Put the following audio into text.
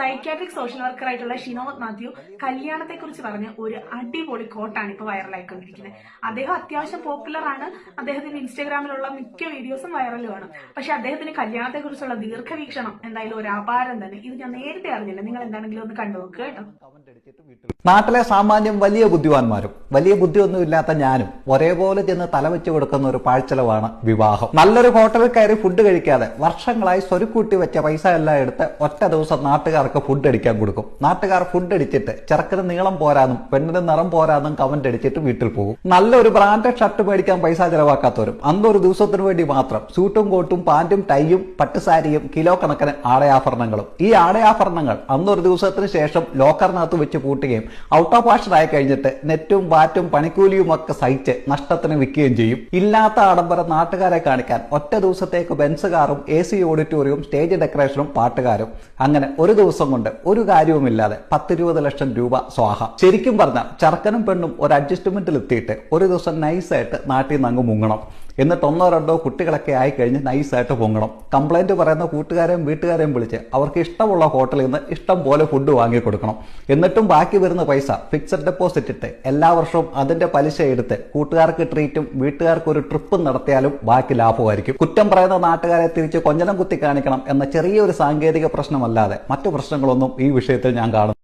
Psychiatric social worker ആയിട്ടുള്ള ഷിനോദ് മാത്യു കല്യാണത്തെ കുറിച്ച് പറഞ്ഞ ഒരു അടിപൊളി കോട്ടാണ് ഇപ്പൊ വൈറലായിക്കൊണ്ടിരിക്കുന്നത്. അദ്ദേഹം അത്യാവശ്യം പോപ്പുലർ ആണ്. അദ്ദേഹത്തിന്റെ ഇൻസ്റ്റാഗ്രാമിലുള്ള മിക്ക വീഡിയോസും വൈറലുമാണ്. പക്ഷെ അദ്ദേഹത്തിന് കല്യാണത്തെ കുറിച്ചുള്ള ദീർഘവീക്ഷണം എന്തായാലും ഒരു അപാരം തന്നെ. ഇത് ഞാൻ നേരത്തെ അറിഞ്ഞില്ല. നിങ്ങൾ എന്താണെങ്കിലും ഒന്ന് കണ്ടുനോക്കുക കേട്ടോ. നാട്ടിലെ സാമാന്യം വലിയ ബുദ്ധിമാന്മാരും വലിയ ബുദ്ധിയൊന്നും ഇല്ലാത്ത ഞാനും ഒരേപോലെ ചെന്ന് തലവെച്ച് കൊടുക്കുന്ന ഒരു പാഴ്ചെലവാണ് വിവാഹം. നല്ലൊരു ഹോട്ടലിൽ കയറി ഫുഡ് കഴിക്കാതെ വർഷങ്ങളായി സ്വരുക്കൂട്ടി വെച്ച പൈസ എല്ലാം എടുത്ത് ഒറ്റ ദിവസം നാട്ടുകാർക്ക് ഫുഡ് അടിക്കാൻ കൊടുക്കും. നാട്ടുകാർ ഫുഡ് അടിച്ചിട്ട് ചെറുക്കിന് നീളം പോരാന്നും പെണ്ണിന് നിറം പോരാന്നും കമന്റ് അടിച്ചിട്ട് വീട്ടിൽ പോകും. നല്ലൊരു ബ്രാൻഡഡ് ഷർട്ട് മേടിക്കാൻ പൈസ ചെലവാക്കാത്തവരും അന്നൊരു ദിവസത്തിന് വേണ്ടി മാത്രം സൂട്ടും കോട്ടും പാന്റും ടൈയും പട്ടുസാരിയും കിലോ കണക്കിന് ആടയാഭരണങ്ങളും. ഈ ആടയാഭരണങ്ങൾ അന്നൊരു ദിവസത്തിന് ശേഷം ലോക്കറിനകത്ത് വെച്ച് പൂട്ടുകയും ഔട്ട് ഓഫ് ഫാഷൻ ആയി കഴിഞ്ഞിട്ട് നെറ്റും വാറ്റും പണിക്കൂലിയും ഒക്കെ സഹിച്ച് നഷ്ടത്തിന് വിൽക്കുകയും ചെയ്യും. ഇല്ലാത്ത ആഡംബരം നാട്ടുകാരെ കാണിക്കാൻ ഒറ്റ ദിവസത്തേക്ക് ബെൻസ് കാറും AC ഓഡിറ്റോറിയവും സ്റ്റേജ് ഡെക്കറേഷനും പാട്ടുകാരും. അങ്ങനെ ഒരു ദിവസം കൊണ്ട് ഒരു കാര്യവുമില്ലാതെ 10-20 ലക്ഷം രൂപ സ്വാഹ. ശരിക്കും പറഞ്ഞാൽ ചെറുക്കനും പെണ്ണും ഒരു അഡ്ജസ്റ്റ്മെന്റിൽ എത്തിയിട്ട് ഒരു ദിവസം നൈസായിട്ട് നാട്ടിൽ നിന്ന് അങ്ങ് മുങ്ങണം. എന്നിട്ട് 1-2 കുട്ടികളൊക്കെ ആയി കഴിഞ്ഞ് നൈസായിട്ട് പൊങ്ങണം. കംപ്ലൈന്റ് പറയുന്ന കൂട്ടുകാരെയും വീട്ടുകാരെയും വിളിച്ച് അവർക്ക് ഇഷ്ടമുള്ള ഹോട്ടലിൽ നിന്ന് ഇഷ്ടം പോലെ ഫുഡ് വാങ്ങി കൊടുക്കണം. എന്നിട്ടും ബാക്കി വരുന്ന പൈസ ഫിക്സഡ് ഡെപ്പോസിറ്റ് ഇട്ട് എല്ലാ വർഷവും അതിന്റെ പലിശ എടുത്ത് കൂട്ടുകാർക്ക് ട്രീറ്റും വീട്ടുകാർക്ക് ഒരു ട്രിപ്പും നടത്തിയാലും ബാക്കി ലാഭമായിരിക്കും. കുറ്റം പറയുന്ന നാട്ടുകാരെ തിരിച്ച് കൊഞ്ഞനം കുത്തി കാണിക്കണം എന്ന ചെറിയൊരു സാങ്കേതിക പ്രശ്നമല്ലാതെ മറ്റു പ്രശ്നങ്ങളൊന്നും ഈ വിഷയത്തിൽ ഞാൻ കാണുന്നു.